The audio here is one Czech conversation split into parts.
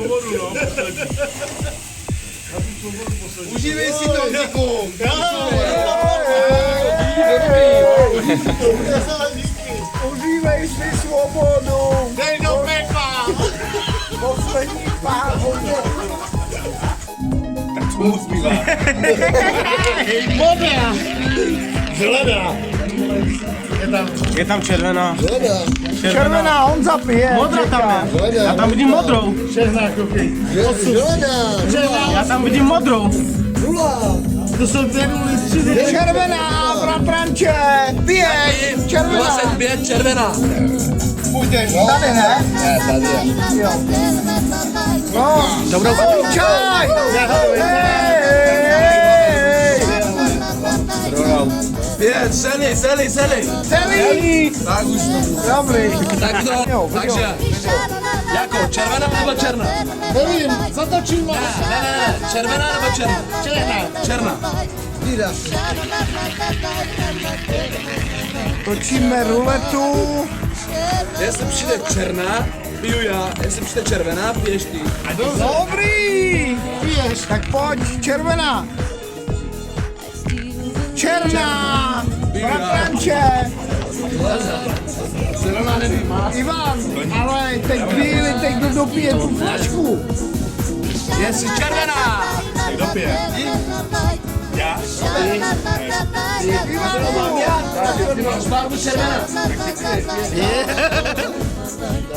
svobodu, no, poslední. Užívej si to, Díku. Užívej si svobodu. Dej do pekla. Poslední pár hodin. Tak co mu zbývá? Modrá. Zelená. Je tam červená. Červená, on zapije. Modrá tam je. Já tam vidím modrou. Já tam vidím modrou. To jsou ty nuly střídy. Červená, bratranče. Pět. Červená. 25 červená. Půjdeš. Tady ne? Ne, tady je. No. Dobrou Čaj. Je, celý. Celý. Tak už to. Dobrý. Tak to, takže, jako červená nebo černá? Nevím, zatočím vás. Ne, červená nebo černá? Černá. Točíme ruletu. Jestli přijde černá, piju já. Jestli přijde červená, piješ ty. Dobrý. Piješ. Tak pojď, červená. Černá. Bratranče. Zelená nevím. Ivan, ale teď chvíli, teď kdo dopije tu flašku. Jestli červená. Kdo pije? Já? Ty máš barvu červená.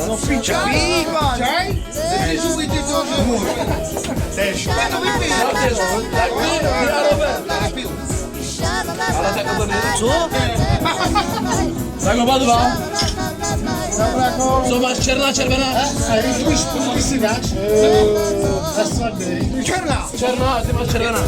No piča, Ivan. Čaj? Nemůžu vyjít to, že můžu. Tež. To vypij. Tak pij, já Robert. Ale tak to nejde. Co? Tak oba dva. Co máš černá, červená? A když víš, si dáš? Na svatbě. Černá. Černá, a ty máš červená.